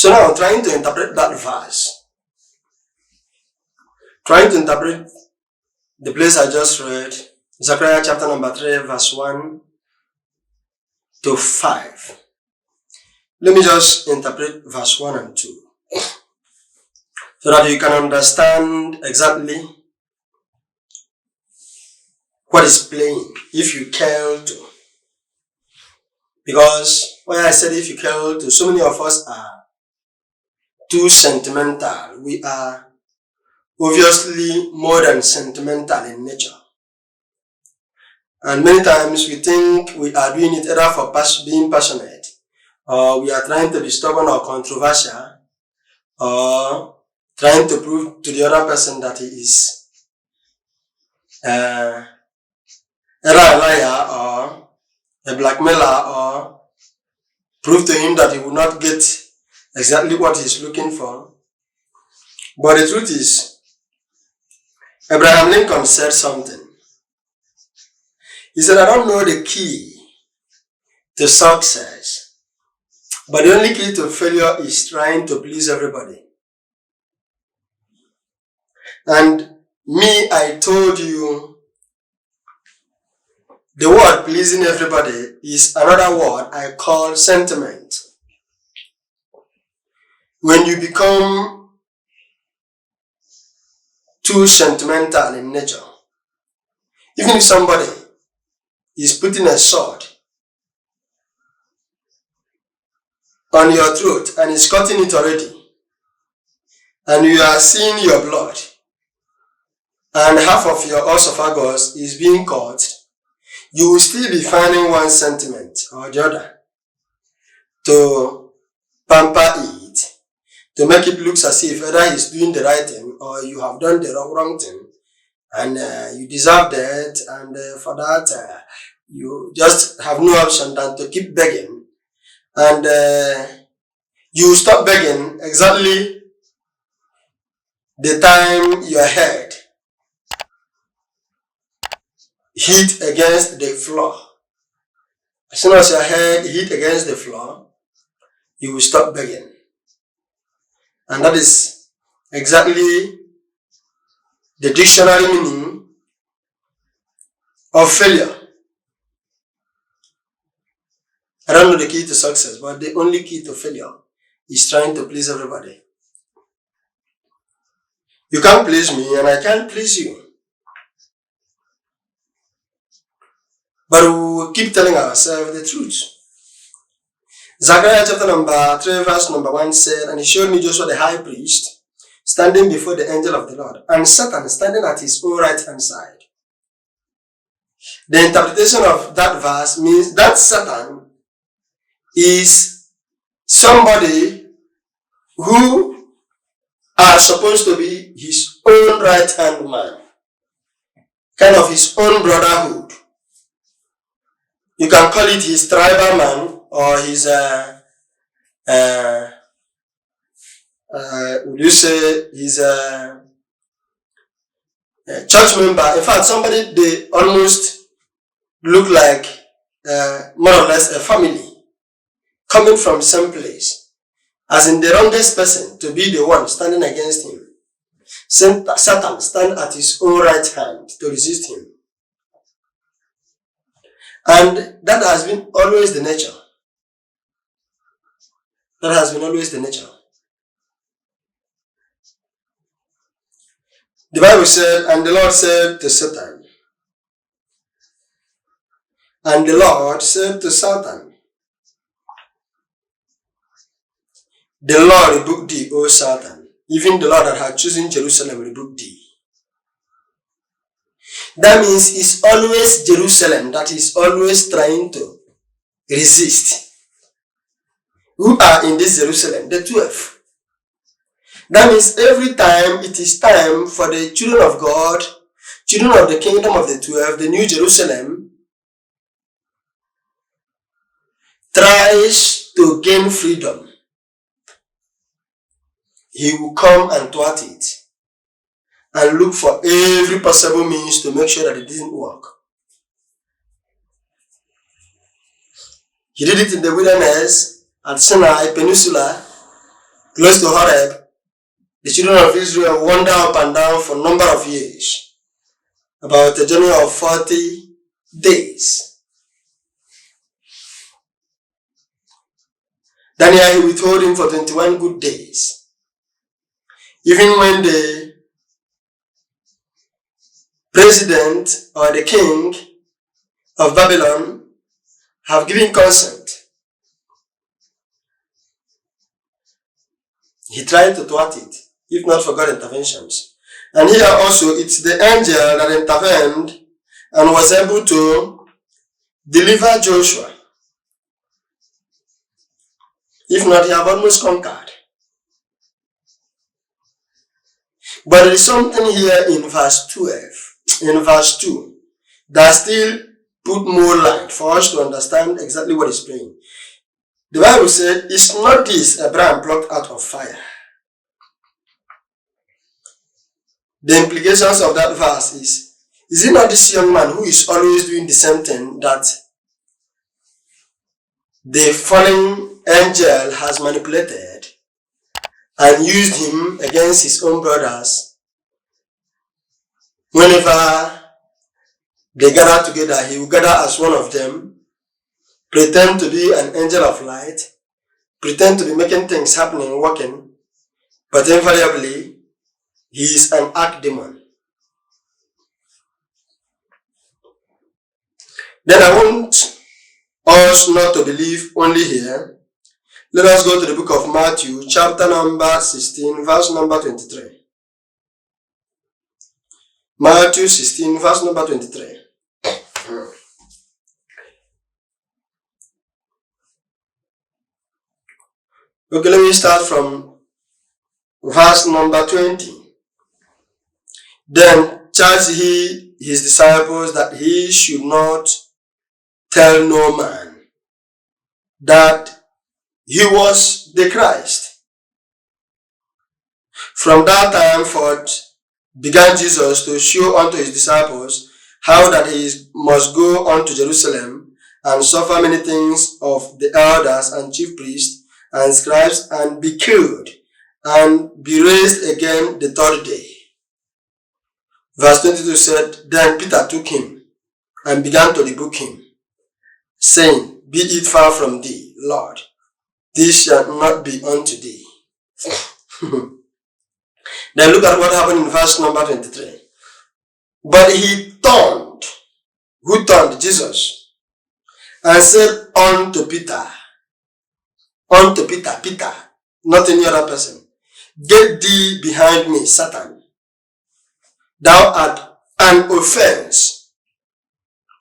So now I'm trying to interpret that verse. Trying to interpret the place I just read, Zechariah chapter number 3, verse 1 to 5. Let me just interpret verse 1 and 2 so that you can understand exactly what is playing, if you care to. Because when I said if you care to, so many of us are too sentimental. We are obviously more than sentimental in nature. And many times we think we are doing it either for being passionate, or we are trying to be stubborn or controversial, or trying to prove to the other person that he is either a liar or a blackmailer, or prove to him that he will not get exactly what he's looking for. But the truth is, Abraham Lincoln said something. He said, I don't know the key to success, but the only key to failure is trying to please everybody. And me, I told you, the word pleasing everybody is another word I call sentiment. When you become too sentimental in nature, even if somebody is putting a sword on your throat and is cutting it already, and you are seeing your blood, and half of your esophagus is being cut, you will still be finding one sentiment or the other to pamper it, to make it look as if either he's doing the right thing or you have done the wrong thing, and you deserve that, and for that you just have no option than to keep begging, and you stop begging exactly the time your head hit against the floor. As soon as your head hit against the floor, you will stop begging. And that is exactly the dictionary meaning of failure. I don't know the key to success, but the only key to failure is trying to please everybody. You can't please me and I can't please you. But we will keep telling ourselves the truth. Zechariah chapter number 3 verse number 1 said, and he showed me Joshua the high priest standing before the angel of the Lord, and Satan standing at his own right hand side. The interpretation of that verse means that Satan is somebody who are supposed to be his own right hand man, kind of his own brotherhood. You can call it his tribal man or his would you say his church member. In fact, somebody they almost look like more or less a family coming from some place, as in the wrongest person to be the one standing against him. Satan stand at his own right hand to resist him. And that has been always the nature. That has been always the nature. The Bible said, and the Lord said to Satan, and the Lord said to Satan, the Lord rebuked thee, O Satan, even the Lord that had chosen Jerusalem rebuked thee. That means it's always Jerusalem that is always trying to resist. Who are in this Jerusalem? The 12. That means every time it is time for the children of God, children of the kingdom of the 12, the New Jerusalem, tries to gain freedom, he will come and thwart it and look for every possible means to make sure that it didn't work. He did it in the wilderness, at Sinai Peninsula, close to Horeb, the children of Israel wander up and down for a number of years, about a journey of 40 days. Daniel, he withheld him for 21 good days. Even when the president or the king of Babylon have given consent, he tried to thwart it, if not for God's interventions. And here also, it's the angel that intervened and was able to deliver Joshua. If not, he have almost conquered. But there is something here in verse 2, that still put more light for us to understand exactly what is praying. The Bible said, is not this a brand plucked out of fire? The implications of that verse is it not this young man who is always doing the same thing that the fallen angel has manipulated and used him against his own brothers? Whenever they gather together, he will gather as one of them, pretend to be an angel of light, pretend to be making things happening, working, but invariably, he is an archdemon. Then I want us not to believe only here. Let us go to the book of Matthew, chapter number 16, verse number 23. Matthew 16, verse number 23. Okay, let me start from verse number 20. Then charged he his disciples that he should not tell no man that he was the Christ. From that time forth began Jesus to show unto his disciples how that he must go unto Jerusalem and suffer many things of the elders and chief priests and scribes, and be killed, and be raised again the third day. Verse 22 said, Then Peter took him and began to rebuke him, saying, Be it far from thee, Lord, this shall not be unto thee. Then look at what happened in verse number 23. But he turned, who turned? Jesus, and said unto Peter, Peter, not any other person, Get thee behind me, Satan. Thou art an offense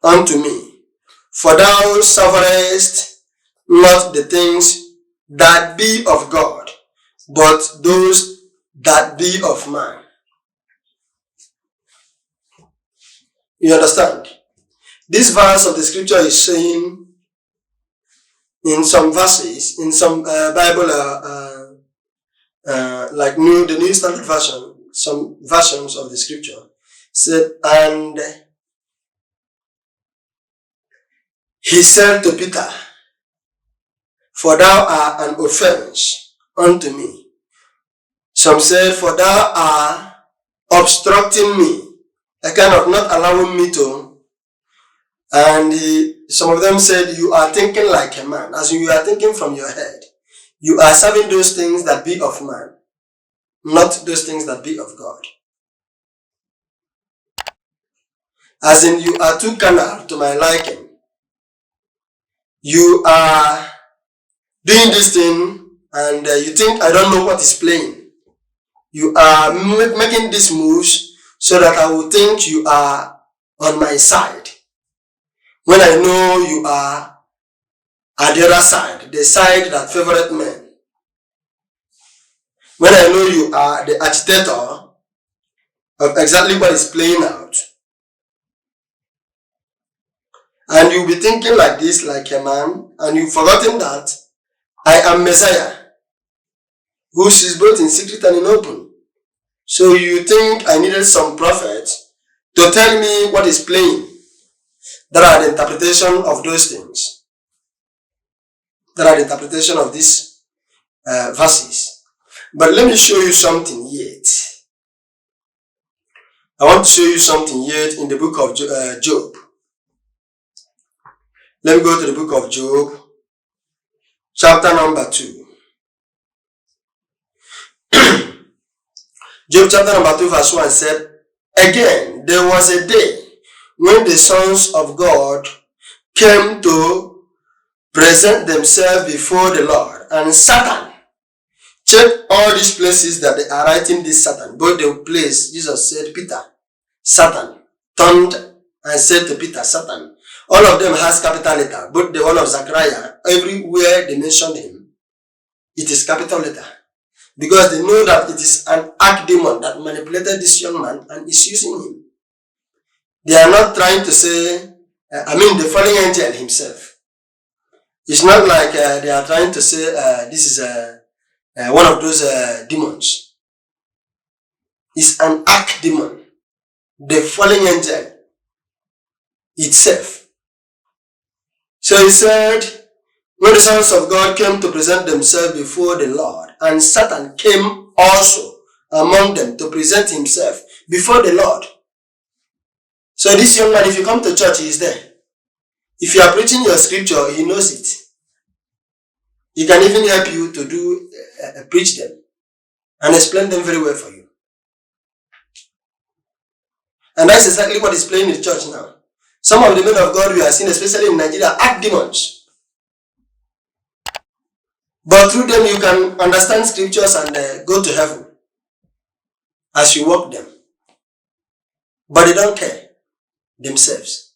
unto me, for thou sufferest not the things that be of God, but those that be of man. You understand? This verse of the scripture is saying, in some verses, in some Bible, like the New Standard Version, some versions of the scripture said, and he said to Peter, For thou art an offense unto me. Some said, For thou art obstructing me, a kind of not allowing me to. And some of them said, You are thinking like a man, as in you are thinking from your head. You are serving those things that be of man, not those things that be of God. As in, you are too carnal to my liking. You are doing this thing and you think I don't know what is playing. You are making these moves so that I will think you are on my side, when I know you are at the other side, the side that favorite men. When I know you are the agitator of exactly what is playing out. And you'll be thinking like this, like a man, and you've forgotten that I am Messiah, who sees both in secret and in open. So you think I needed some prophet to tell me what is playing. That are the interpretation of those things. That are the interpretation of these verses. But let me show you something yet. I want to show you something yet in the book of Job. Let me go to the book of Job, chapter number 2. Job chapter number 2 verse 1 said, again, there was a day when the sons of God came to present themselves before the Lord, and Satan. Check all these places that they are writing this Satan. Both the place Jesus said Peter, Satan, turned and said to Peter, Satan. All of them has capital letter. Both the one of Zechariah, everywhere they mention him, it is capital letter. Because they know that it is an archdemon that manipulated this young man and is using him. They are not trying to say, the fallen angel himself. It's not like they are trying to say this is one of those demons. It's an archdemon, the fallen angel itself. So he said, when the sons of God came to present themselves before the Lord, and Satan came also among them to present himself before the Lord. So this young man, if you come to church, he is there. If you are preaching your scripture, he knows it. He can even help you to do preach them and explain them very well for you. And that's exactly what is playing in the church now. Some of the men of God we are seeing, especially in Nigeria, act demons. But through them you can understand scriptures and go to heaven as you walk them. But they don't care themselves.